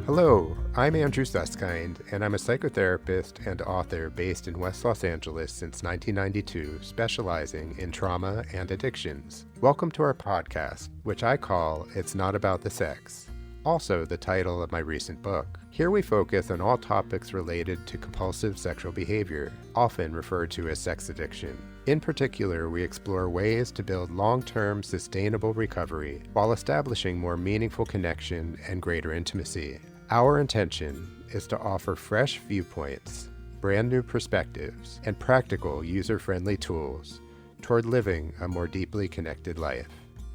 Hello, I'm Andrew Suskind, and I'm a psychotherapist and author based in West Los Angeles since 1992, specializing in trauma and addictions. Welcome to our podcast, which I call It's Not About the Sex, also the title of my recent book. Here we focus on all topics related to compulsive sexual behavior, often referred to as sex addiction. In particular, we explore ways to build long-term, sustainable recovery while establishing more meaningful connection and greater intimacy. Our intention is to offer fresh viewpoints, brand new perspectives, and practical user-friendly tools toward living a more deeply connected life.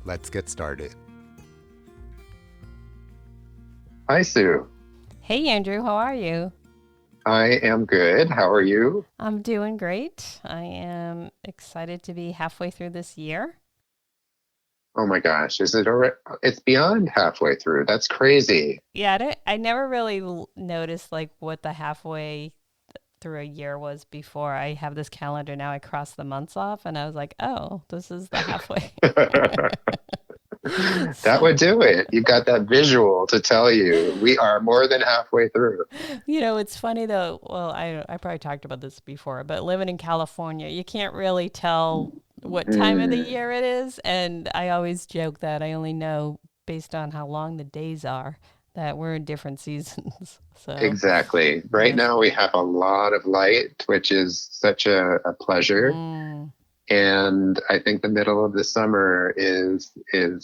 Let's get started. Hi, Sue. Hey, Andrew, how are you? I am good. How are you? I'm doing great. I am excited to be halfway through this year. Oh my gosh, is it already? It's beyond halfway through. That's crazy. Yeah, I never really noticed like what the halfway through a year was before. I have this calendar now. I cross the months off, and I was like, oh, this is the halfway. That would do it. You've got that visual to tell you we are more than halfway through. It's funny though. Well, I probably talked about this before, but living in California, you can't really tell what time of the year it is. And I always joke that I only know based on how long the days are that we're in different seasons. So Exactly. Right now we have a lot of light, which is such a pleasure. And I think the middle of the summer is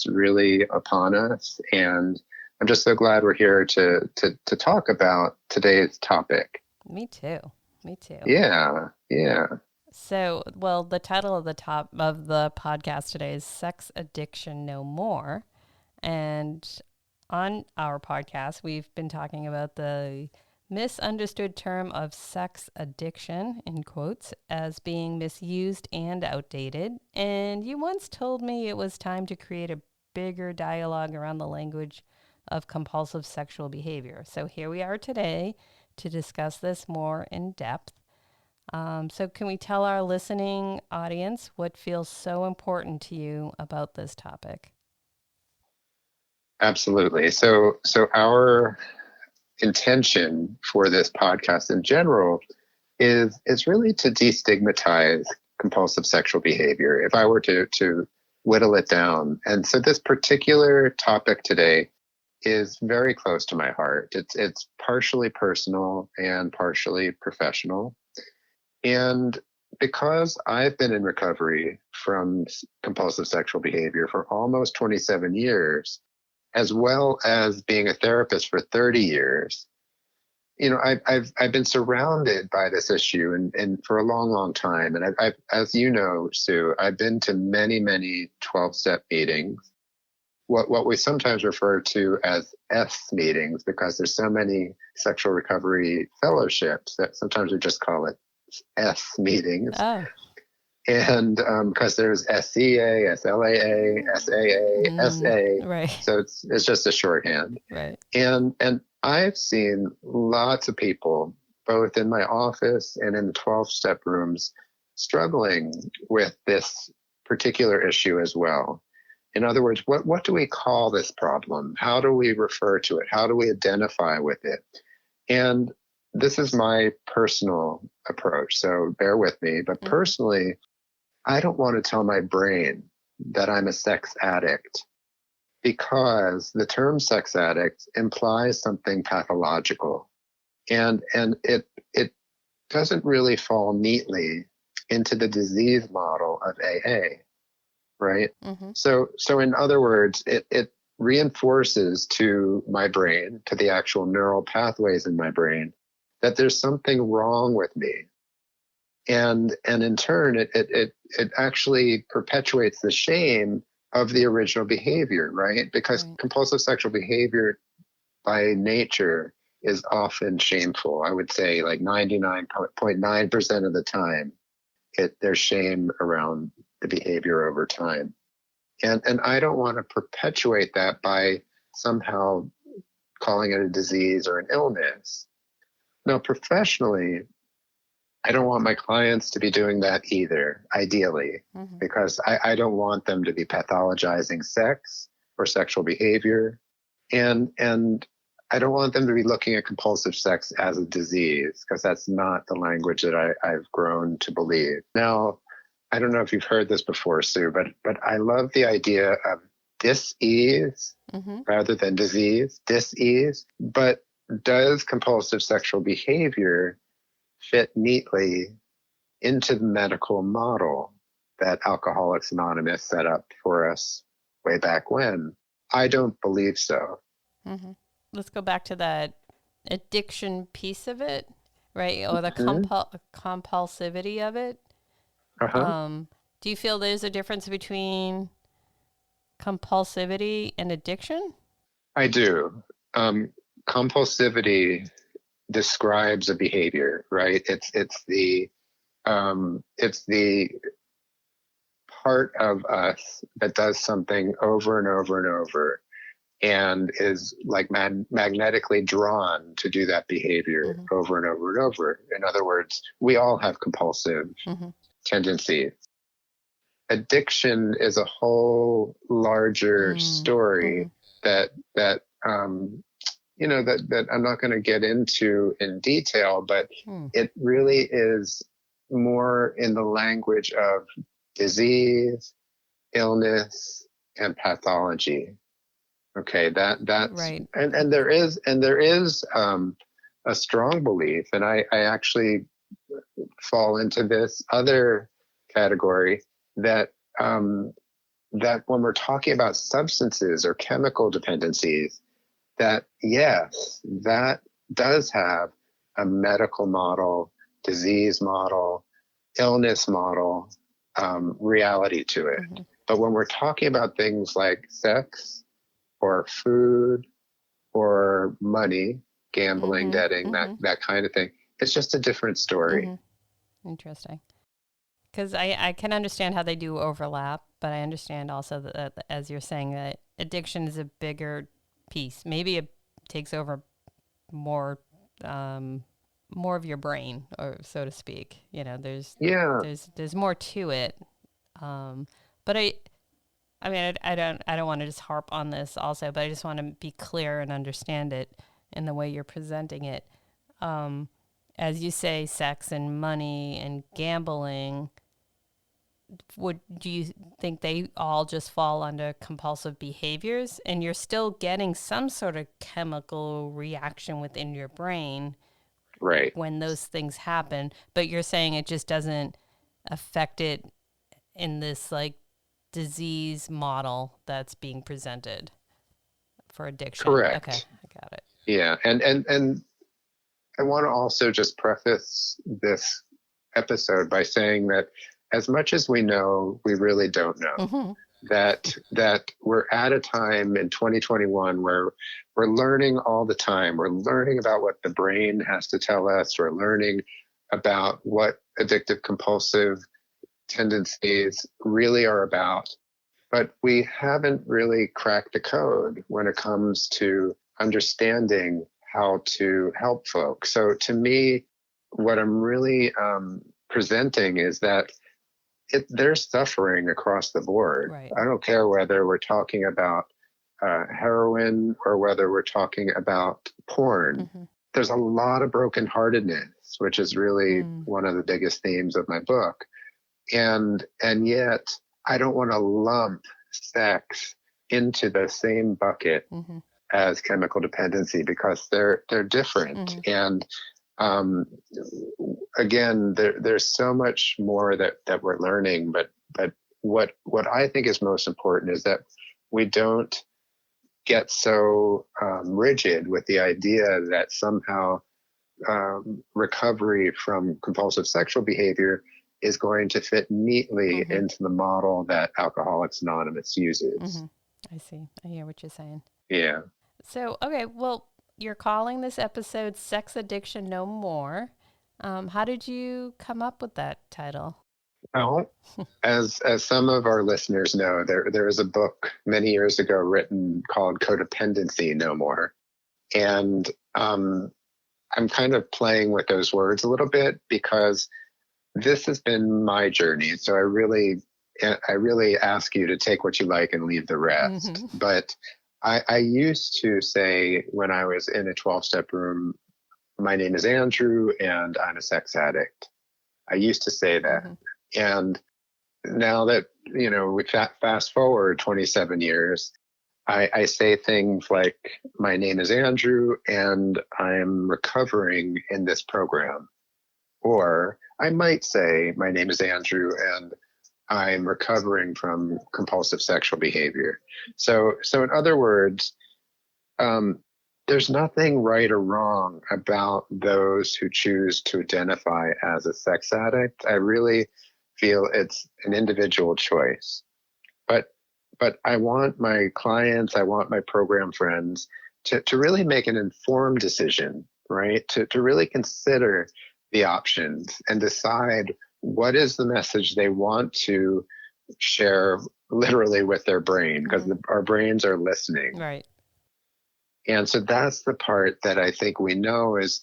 really upon us. And I'm just so glad we're here to talk about today's topic. Me too. Yeah. So, well, the title of the top of the podcast today is Sex Addiction No More. And on our podcast, we've been talking about the misunderstood term of sex addiction, in quotes, as being misused and outdated. And you once told me it was time to create a bigger dialogue around the language of compulsive sexual behavior. So here we are today to discuss this more in depth. So can we tell our listening audience what feels so important to you about this topic? Absolutely. So our intention for this podcast in general is really to destigmatize compulsive sexual behavior, if I were to whittle it down. And so this particular topic today is very close to my heart. It's partially personal and partially professional. And because I've been in recovery from compulsive sexual behavior for almost 27 years, as well as being a therapist for 30 years, I've been surrounded by this issue and for a long time. And I've, as you know, Sue, I've been to many 12-step meetings, what we sometimes refer to as S meetings, because there's so many sexual recovery fellowships that sometimes we just call it S meetings. Oh. And because there's SCA, SLAA, SAA, SA, right. So it's just a shorthand. Right. And I've seen lots of people, both in my office and in the 12-step rooms, struggling with this particular issue as well. In other words, what do we call this problem? How do we refer to it? How do we identify with it? And this is my personal approach, so bear with me. But personally, I don't want to tell my brain that I'm a sex addict, because the term sex addict implies something pathological, and it doesn't really fall neatly into the disease model of AA, right? Mm-hmm. So in other words, it reinforces to my brain, to the actual neural pathways in my brain, that there's something wrong with me. And in turn, it actually perpetuates the shame of the original behavior, right? Because compulsive sexual behavior by nature is often shameful. I would say like 99.9% of the time, there's shame around the behavior over time. And I don't want to perpetuate that by somehow calling it a disease or an illness. Now, professionally, I don't want my clients to be doing that either, ideally, because I don't want them to be pathologizing sex or sexual behavior. And I don't want them to be looking at compulsive sex as a disease, because that's not the language that I've grown to believe. Now, I don't know if you've heard this before, Sue, but I love the idea of dis-ease rather than disease, dis-ease. But does compulsive sexual behavior fit neatly into the medical model that Alcoholics Anonymous set up for us way back when? I don't believe so. Let's go back to that addiction piece of it, right? Or the compulsivity of it. Do you feel there's a difference between compulsivity and addiction? I do. Compulsivity describes a behavior, right? It's the part of us that does something over and over and over, and is like magnetically drawn to do that behavior over and over and over. In other words, we all have compulsive tendencies. Addiction is a whole larger story that I'm not going to get into in detail, but it really is more in the language of disease, illness, and pathology. Okay, that's right. And there is a strong belief, and I actually fall into this other category, that that when we're talking about substances or chemical dependencies, that yes, that does have a medical model, disease model, illness model, reality to it. But when we're talking about things like sex or food or money, gambling, betting, that kind of thing, it's just a different story. Interesting. Because I can understand how they do overlap, but I understand also that, as you're saying, that addiction is a bigger piece. Maybe it takes over more of your brain, or so to speak. You know, there's more to it. But I mean, I don't want to just harp on this also, but I just want to be clear and understand it in the way you're presenting it. As you say, sex and money and gambling, do you think they all just fall under compulsive behaviors, and you're still getting some sort of chemical reaction within your brain, right, when those things happen, but you're saying it just doesn't affect it in this like disease model that's being presented for addiction? Correct. Okay, I got it. Yeah, and I want to also just preface this episode by saying that as much as we know, we really don't know. That we're at a time in 2021 where we're learning all the time. We're learning about what the brain has to tell us. We're learning about what addictive compulsive tendencies really are about. But we haven't really cracked the code when it comes to understanding how to help folks. So to me, what I'm really presenting is that there's suffering across the board. Right. I don't care whether we're talking about heroin or whether we're talking about porn. There's a lot of brokenheartedness, which is really one of the biggest themes of my book. And yet I don't want to lump sex into the same bucket as chemical dependency, because they're different. And again, there's so much more that we're learning, but what I think is most important is that we don't get so rigid with the idea that somehow recovery from compulsive sexual behavior is going to fit neatly into the model that Alcoholics Anonymous uses. I see. I hear what you're saying. Yeah. So, okay, well, you're calling this episode Sex Addiction No More. How did you come up with that title? Well, as some of our listeners know, there was a book many years ago written called Codependency No More. And I'm kind of playing with those words a little bit, because this has been my journey. So I really ask you to take what you like and leave the rest. But I used to say when I was in a 12-step room, my name is Andrew and I'm a sex addict. I used to say that. Mm-hmm. And now that, we fast forward 27 years, I say things like, my name is Andrew and I'm recovering in this program. Or I might say, my name is Andrew and I'm recovering from compulsive sexual behavior. So in other words, there's nothing right or wrong about those who choose to identify as a sex addict. I really feel it's an individual choice. But I want my clients, I want my program friends to really make an informed decision, right? To really consider the options and decide what is the message they want to share literally with their brain, because our brains are listening. Right. And so that's the part that I think we know is,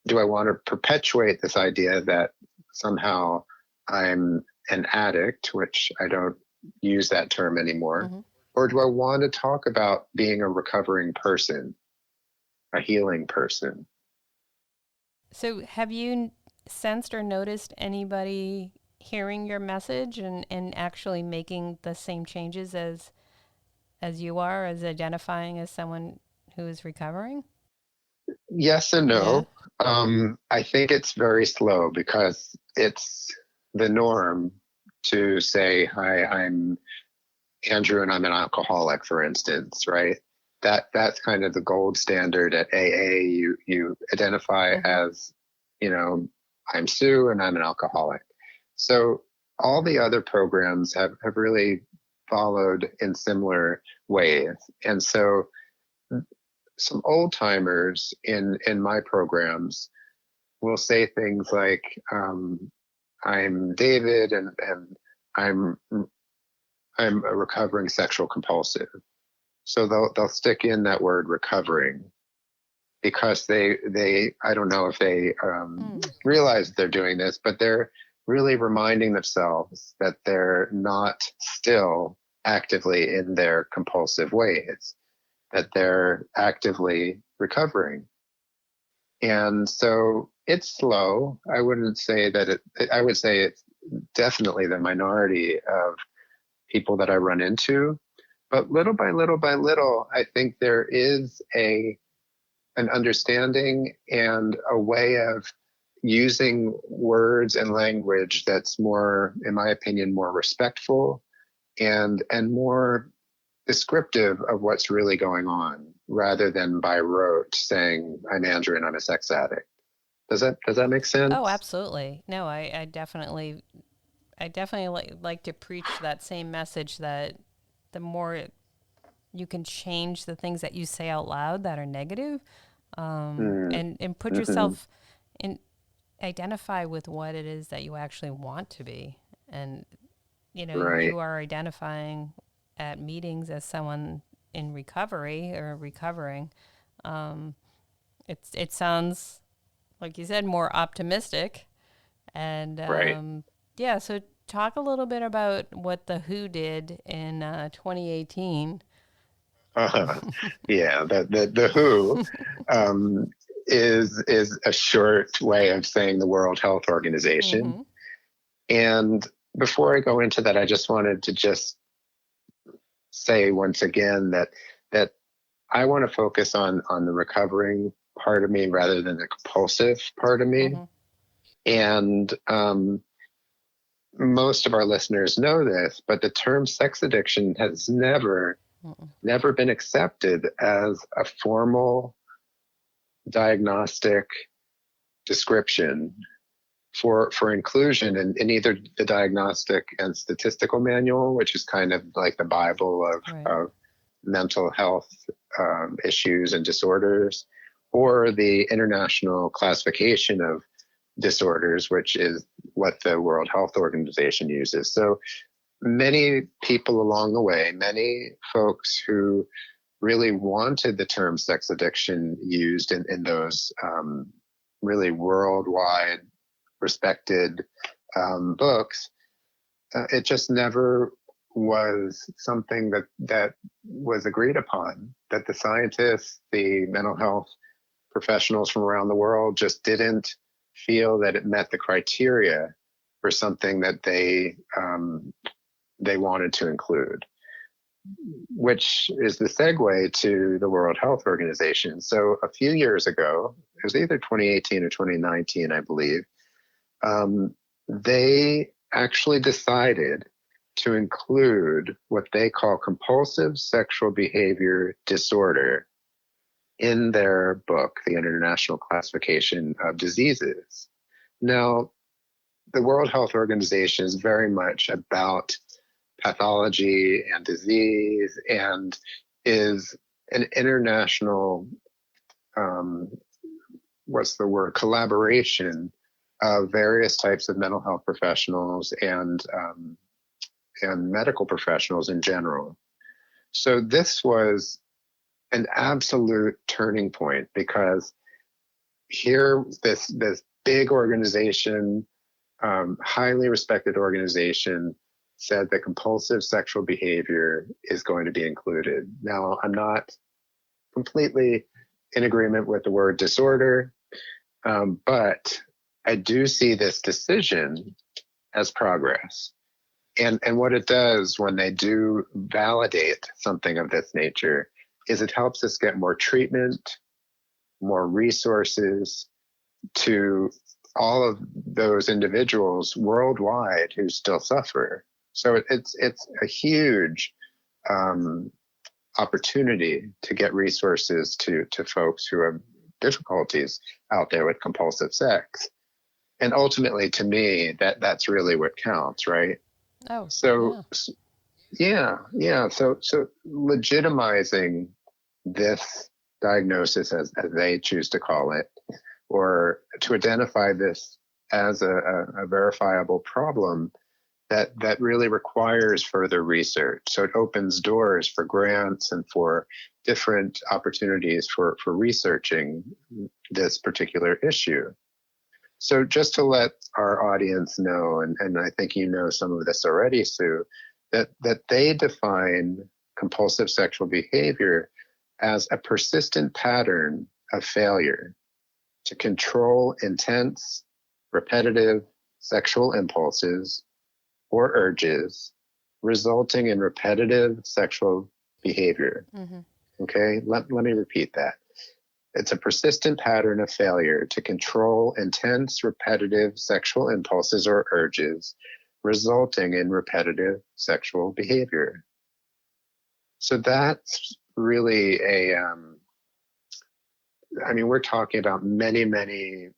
do I want to perpetuate this idea that somehow I'm an addict, which I don't use that term anymore, Mm-hmm. or do I want to talk about being a recovering person, a healing person? So have you sensed or noticed anybody hearing your message and actually making the same changes as you are, as identifying as someone who is recovering? Yes and no. I think it's very slow because it's the norm to say, hi, I'm Andrew and I'm an alcoholic, for instance, right? That's kind of the gold standard at AA. You identify Mm-hmm. as, I'm Sue and I'm an alcoholic. So all the other programs have really followed in similar ways. And so some old timers in my programs will say things like, I'm David and I'm I'm a recovering sexual compulsive. So they'll stick in that word recovering because they I don't know if they realize they're doing this, but they're really reminding themselves that they're not still actively in their compulsive ways, that they're actively recovering. And so it's slow. I wouldn't say that I would say it's definitely the minority of people that I run into. But little by little by little, I think there is an understanding and a way of using words and language that's more, in my opinion, more respectful and more descriptive of what's really going on, rather than by rote saying, I'm Andrew and I'm a sex addict. Does that make sense? Oh, absolutely. No, I definitely like to preach that same message, that the more you can change the things that you say out loud that are negative, and put Mm-hmm. yourself in, identify with what it is that you actually want to be. And, Right. you are identifying at meetings as someone in recovery or recovering. It sounds, like you said, more optimistic. And Right. yeah, so talk a little bit about what The Who did in 2018. Uh, yeah, the WHO is a short way of saying the World Health Organization. Mm-hmm. And before I go into that, I just wanted to just say once again that I want to focus on the recovering part of me rather than the compulsive part of me. Mm-hmm. And most of our listeners know this, but the term sex addiction has never been accepted as a formal diagnostic description for inclusion in either the Diagnostic and Statistical Manual, which is kind of like the Bible Right. of mental health issues and disorders, or the International Classification of Disorders, which is what the World Health Organization uses. So many people along the way, many folks who really wanted the term sex addiction used in those really worldwide respected books, it just never was something that was agreed upon, that the scientists, the mental health professionals from around the world just didn't feel that it met the criteria for something that they wanted to include, which is the segue to the World Health Organization. So a few years ago, it was either 2018 or 2019, I believe, they actually decided to include what they call compulsive sexual behavior disorder in their book, the International Classification of Diseases. Now, the World Health Organization is very much about pathology and disease, and is an international, collaboration of various types of mental health professionals and medical professionals in general. So this was an absolute turning point, because here this big organization, highly respected organization, said that compulsive sexual behavior is going to be included. Now, I'm not completely in agreement with the word disorder, but I do see this decision as progress. And what it does when they do validate something of this nature is it helps us get more treatment, more resources to all of those individuals worldwide who still suffer. So it's a huge opportunity to get resources to folks who have difficulties out there with compulsive sex. And ultimately, to me, that's really what counts, right? Oh, so yeah. So legitimizing this diagnosis, as they choose to call it, or to identify this as a verifiable problem that really requires further research. So it opens doors for grants and for different opportunities for researching this particular issue. So just to let our audience know, and I think you know some of this already, Sue, that they define compulsive sexual behavior as a persistent pattern of failure to control intense, repetitive sexual impulses or urges, resulting in repetitive sexual behavior. Mm-hmm. Okay, let me repeat that. It's a persistent pattern of failure to control intense, repetitive sexual impulses or urges, resulting in repetitive sexual behavior. So that's really we're talking about many, many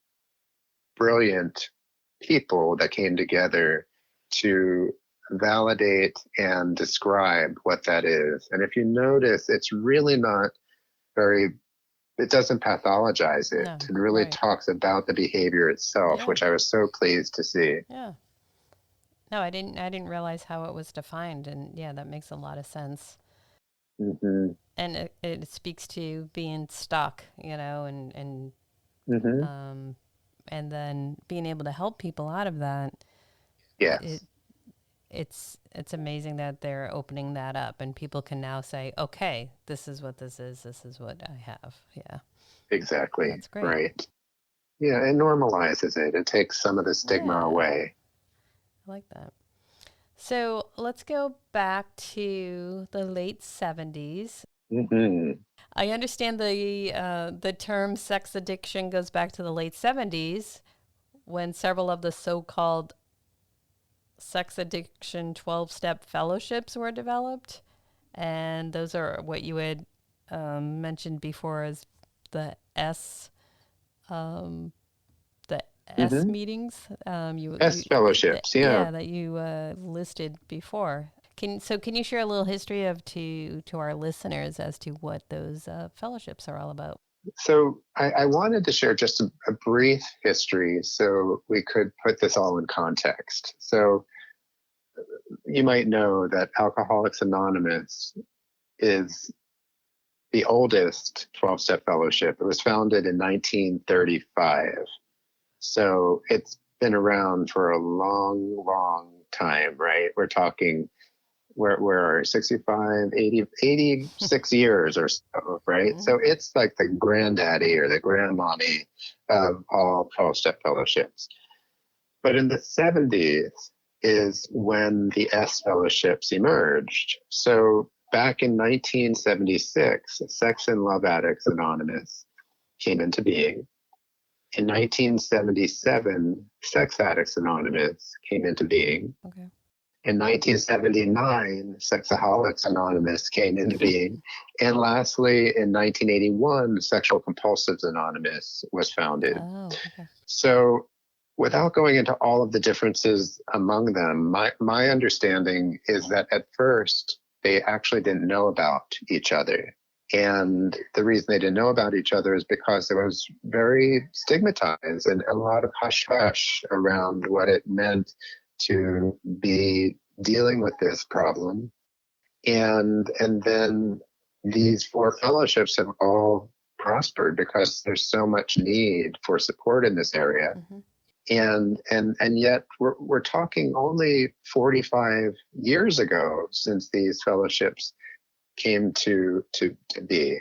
brilliant people that came together to validate and describe what that is. And if you notice, it's really not it doesn't pathologize it. No, it really talks about the behavior itself, which I was so pleased to see. Yeah. No, I didn't realize how it was defined. And yeah, that makes a lot of sense. Mm-hmm. And it speaks to being stuck, and mm-hmm. And then being able to help people out of that. Yes. It's amazing that they're opening that up, and people can now say, okay, this is what this is. This is what I have. Yeah. Exactly. That's great. Right. Yeah, it normalizes it. It takes some of the stigma away. I like that. So let's go back to the late 70s. Mm-hmm. I understand the term sex addiction goes back to the late 70s, when several of the so-called sex addiction 12-step fellowships were developed. And those are what you had mentioned before as the S mm-hmm. meetings. S fellowships, yeah, that you listed before. Can you share a little history to our listeners as to what those fellowships are all about? So I wanted to share just a brief history so we could put this all in context. So you might know that Alcoholics Anonymous is the oldest 12-step fellowship. It was founded in 1935. So it's been around for a long, long time, right? We're talking where 65, 80, 86 years or so, right? Mm-hmm. So it's like the granddaddy or the grandmommy of all 12-step fellowships. But in the 70s is when the S fellowships emerged. So back in 1976, Sex and Love Addicts Anonymous came into being. In 1977, Sex Addicts Anonymous came into being. Okay. In 1979, Sexaholics Anonymous came into being. And lastly, in 1981, Sexual Compulsives Anonymous was founded. Oh, okay. So without going into all of the differences among them, my understanding is that at first, they actually didn't know about each other. And the reason they didn't know about each other is because it was very stigmatized and a lot of hush hush around what it meant to be dealing with this problem. And then these four fellowships have all prospered because there's so much need for support in this area. Mm-hmm. And yet we're talking only 45 years ago since these fellowships came to be.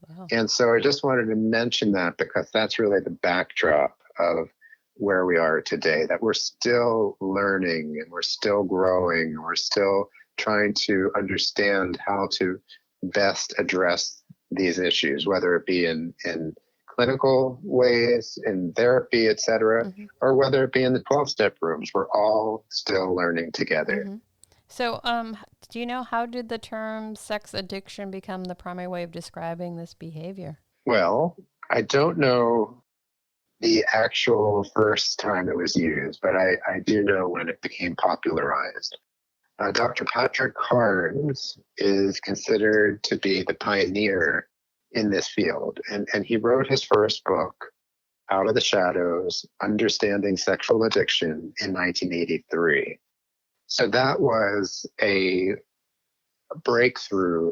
Wow. And so I just wanted to mention that because that's really the backdrop of where we are today, that we're still learning and we're still growing and we're still trying to understand how to best address these issues, whether it be in clinical ways, in therapy, et cetera, Mm-hmm. or whether it be in the 12-step rooms. We're all still learning together. Mm-hmm. So, do you know how did the term sex addiction become the primary way of describing this behavior? Well, I don't know the actual first time it was used, but I do know when it became popularized. Dr. Patrick Carnes is considered to be the pioneer in this field, and he wrote his first book, Out of the Shadows, Understanding Sexual Addiction, in 1983. So that was a breakthrough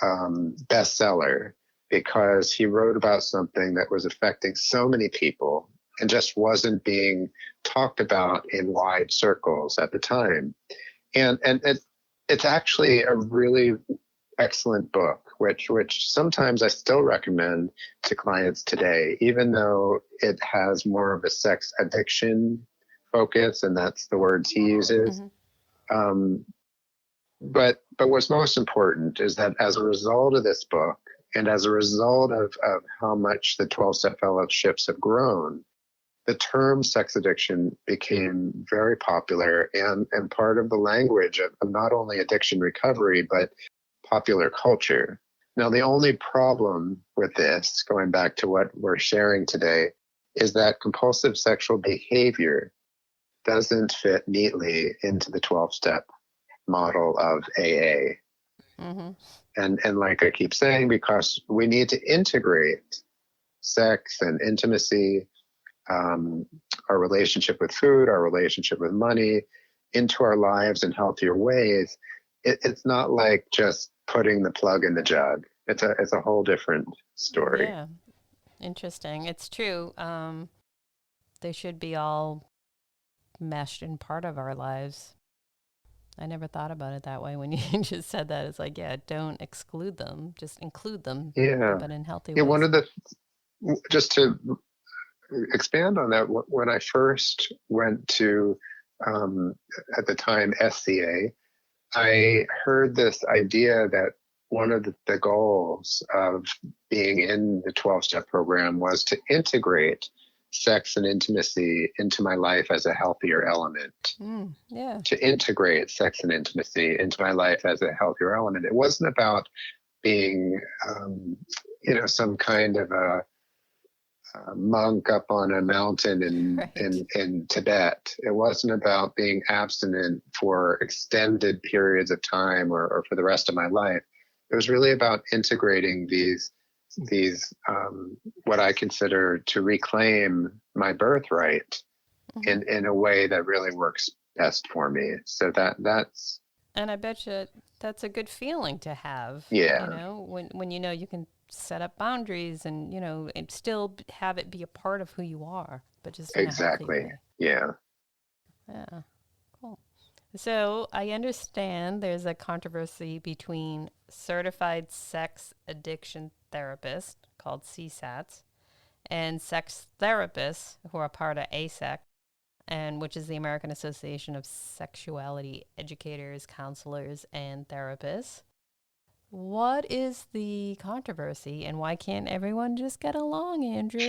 bestseller because he wrote about something that was affecting so many people and just wasn't being talked about in wide circles at the time. And it's actually a really excellent book, which sometimes I still recommend to clients today, even though it has more of a sex addiction focus, and that's the words he uses. Mm-hmm. But what's most important is that as a result of this book, and as a result of how much the 12-step fellowships have grown, the term sex addiction became very popular and part of the language of not only addiction recovery, but popular culture. Now, the only problem with this, going back to what we're sharing today, is that compulsive sexual behavior doesn't fit neatly into the 12-step model of AA. Mm-hmm. And like I keep saying, because we need to integrate sex and intimacy, our relationship with food, our relationship with money into our lives in healthier ways. It's not like just putting the plug in the jug. It's a whole different story. Yeah, interesting. It's true. They should be all meshed in part of our lives. I never thought about it that way when you just said that. It's like, yeah, don't exclude them, just include them, Yeah. but in healthy Yeah. ways. One of the, just to expand on that, when I first went to, at the time, SCA, I heard this idea that one of the goals of being in the 12-step program was to integrate sex and intimacy into my life as a healthier element. Yeah. To integrate sex and intimacy into my life as a healthier element. It wasn't about being, some kind of a monk up on a mountain in Tibet. It wasn't about being abstinent for extended periods of time or for the rest of my life. It was really about integrating these what I consider to reclaim my birthright in a way that really works best for me. So that's. And I bet you that's a good feeling to have. Yeah. When you know you can set up boundaries and and still have it be a part of who you are, but just in Exactly. a healthy way. Yeah. Yeah. Cool. So I understand there's a controversy between certified sex addiction therapists called CSATs and sex therapists who are part of ASEC, and which is the American Association of Sexuality Educators, Counselors, and Therapists. What is the controversy, and why can't everyone just get along, Andrew?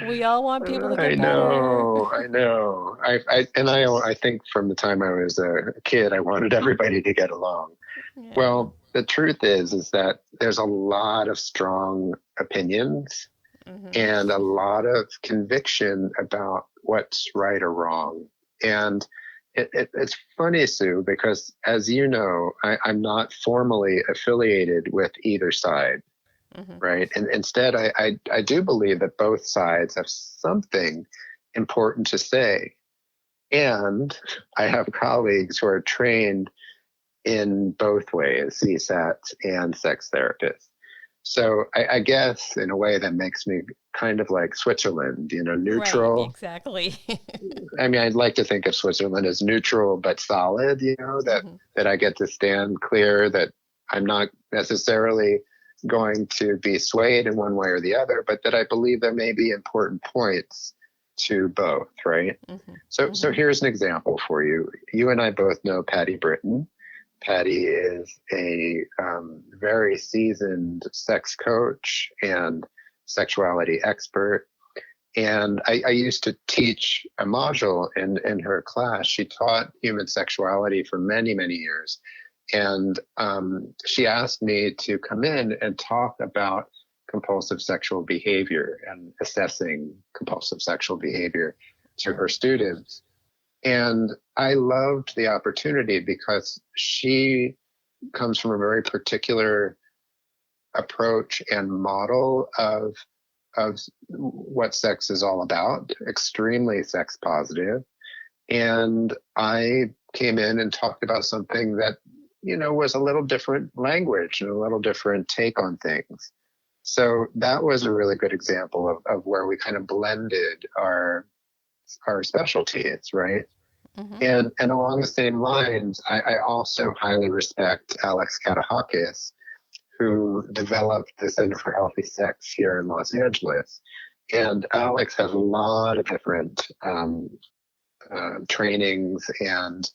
We all want people to I get better. know, I know. I think from the time I was a kid, I wanted everybody to get along. Yeah. Well, the truth is that there's a lot of strong opinions Mm-hmm. and a lot of conviction about what's right or wrong. And it's funny, Sue, because as you know, I'm not formally affiliated with either side, Mm-hmm. right? And instead, I do believe that both sides have something important to say. And I have colleagues who are trained in both ways, CSATs and sex therapists. So I guess in a way that makes me kind of like Switzerland, Right, neutral. exactly. I mean, I'd like to think of Switzerland as neutral but solid, that Mm-hmm. that I get to stand clear, that I'm not necessarily going to be swayed in one way or the other, but that I believe there may be important points to both, right? Mm-hmm. So Mm-hmm. here's an example for you. You and I both know Patty Britton. Patty is a very seasoned sex coach and sexuality expert. And I used to teach a module in her class. She taught human sexuality for many, many years. And she asked me to come in and talk about compulsive sexual behavior and assessing compulsive sexual behavior to her students. And I loved the opportunity because she comes from a very particular approach and model of what sex is all about, extremely sex positive. And I came in and talked about something that, was a little different language and a little different take on things. So that was a really good example of where we kind of blended our specialties, right? Mm-hmm. And along the same lines, I also highly respect Alex Katahakis, who developed the Center for Healthy Sex here in Los Angeles. And Alex has a lot of different trainings and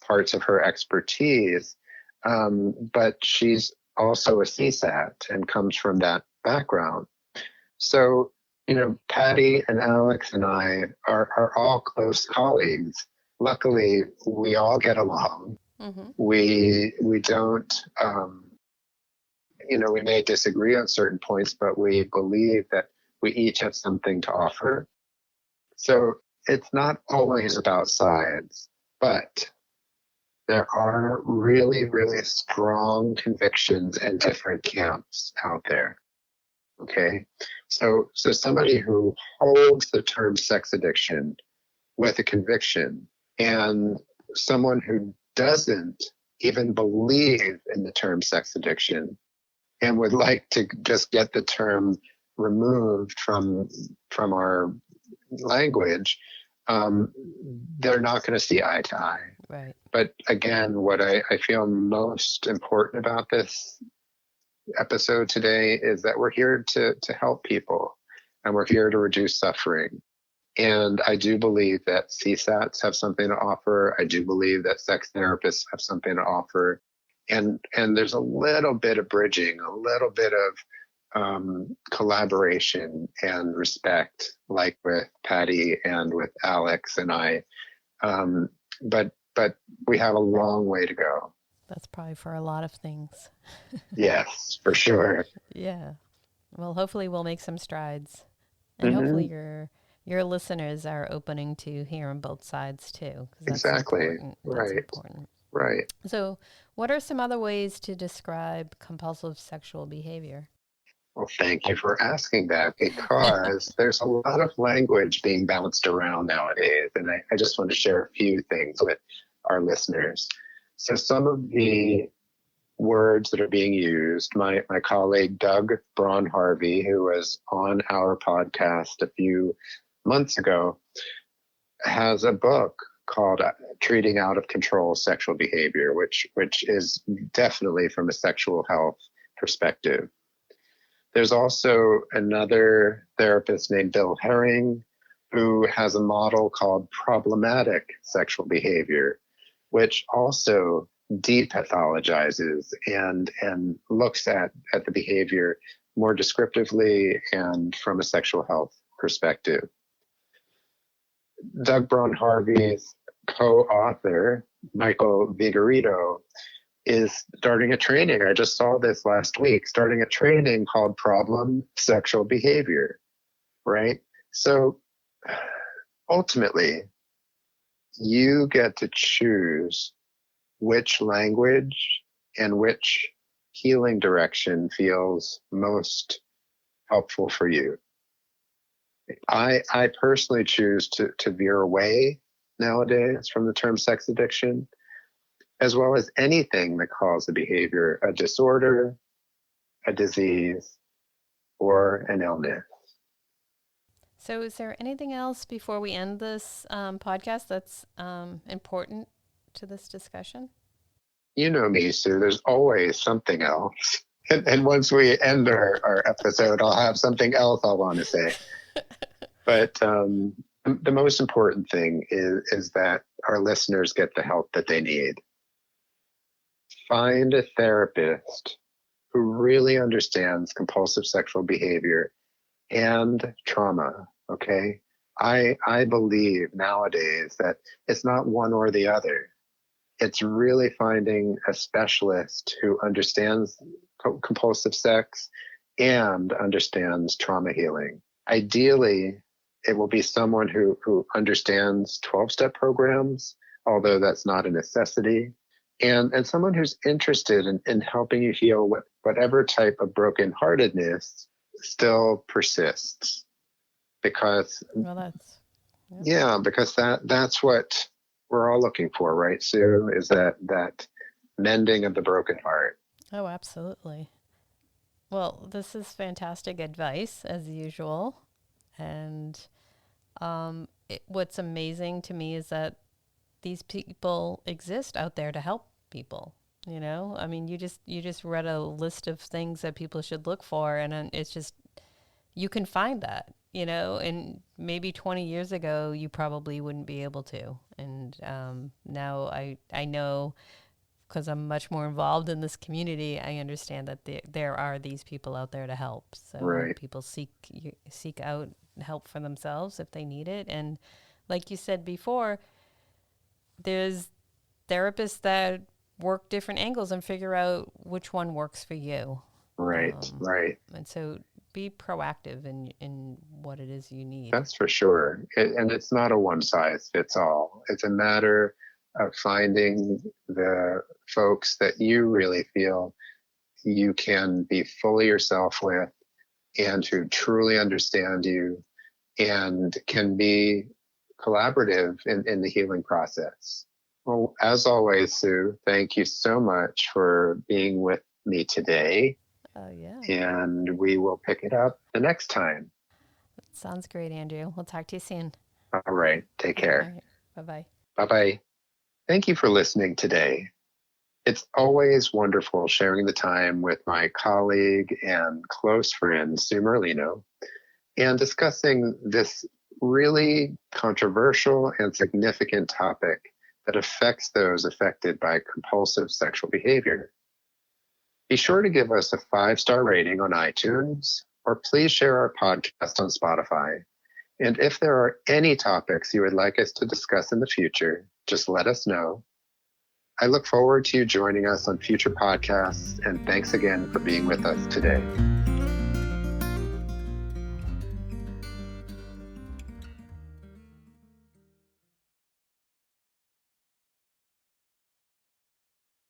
parts of her expertise, but she's also a CSAT and comes from that background. So, Patty and Alex and I are all close colleagues. Luckily, we all get along. Mm-hmm. We don't, we may disagree on certain points, but we believe that we each have something to offer. So it's not always about sides, but there are really, really strong convictions and different camps out there. Okay. So somebody who holds the term sex addiction with a conviction and someone who doesn't even believe in the term sex addiction and would like to just get the term removed from our language, they're not going to see eye to eye. Right. But again, what I feel most important about this episode today is that we're here to help people and we're here to reduce suffering. And I do believe that CSATs have something to offer. I do believe that sex therapists have something to offer. And there's a little bit of bridging, a little bit of collaboration and respect, like with Patty and with Alex and I. But we have a long way to go. That's probably for a lot of things. Yes, for sure. Yeah. Well, hopefully we'll make some strides. And hopefully Mm-hmm. your listeners are opening to hearing both sides too, because that's Exactly. important. That's Right. important. Right. So, what are some other ways to describe compulsive sexual behavior? Well, thank you for asking that because there's a lot of language being bounced around nowadays. And I just want to share a few things with our listeners. So some of the words that are being used, my colleague Doug Braun Harvey, who was on our podcast a few months ago, has a book called treating out of control sexual behavior, which is definitely from a sexual health perspective. There's also another therapist named Bill Herring who has a model called problematic sexual behavior, which also depathologizes and looks at the behavior more descriptively and from a sexual health perspective. Doug Braun Harvey's co-author, Michael Vigorito, is starting a training. I just saw this last week, starting a training called Problem Sexual Behavior, right? So ultimately, you get to choose which language and which healing direction feels most helpful for you. I personally choose to veer away nowadays from the term sex addiction, as well as anything that calls the behavior a disorder, a disease, or an illness. So is there anything else before we end this podcast that's important to this discussion? You know me, Sue, there's always something else. And once we end our episode, I'll have something else I want to say. But the most important thing is that our listeners get the help that they need. Find a therapist who really understands compulsive sexual behavior and trauma, okay? I believe nowadays that it's not one or the other. It's really finding a specialist who understands compulsive sex and understands trauma healing. Ideally, it will be someone who understands 12-step programs, although that's not a necessity, and someone who's interested in helping you heal whatever type of brokenheartedness still persists. Because, because that's what we're all looking for, right, Sue? Is that mending of the broken heart. Oh, absolutely. Well, this is fantastic advice, as usual. And what's amazing to me is that these people exist out there to help people. You know, I mean, you just read a list of things that people should look for, and it's just, you can find that, you know, and maybe 20 years ago, you probably wouldn't be able to. And now I know, because I'm much more involved in this community, I understand that there are these people out there to help. So right. People seek out help for themselves if they need it. And like you said before, there's therapists that work different angles and figure out which one works for you. Right, right. And so be proactive in what it is you need. That's for sure. And it's not a one size fits all. It's a matter of finding the folks that you really feel you can be fully yourself with and who truly understand you and can be collaborative in the healing process. Well, as always, Sue, thank you so much for being with me today. Oh, yeah. And we will pick it up the next time. Sounds great, Andrew. We'll talk to you soon. All right. Take care. All right. Bye-bye. Bye-bye. Thank you for listening today. It's always wonderful sharing the time with my colleague and close friend, Sue Merlino, and discussing this really controversial and significant topic that affects those affected by compulsive sexual behavior. Be sure to give us a 5-star rating on iTunes, or please share our podcast on Spotify. And if there are any topics you would like us to discuss in the future, just let us know. I look forward to you joining us on future podcasts, and thanks again for being with us today.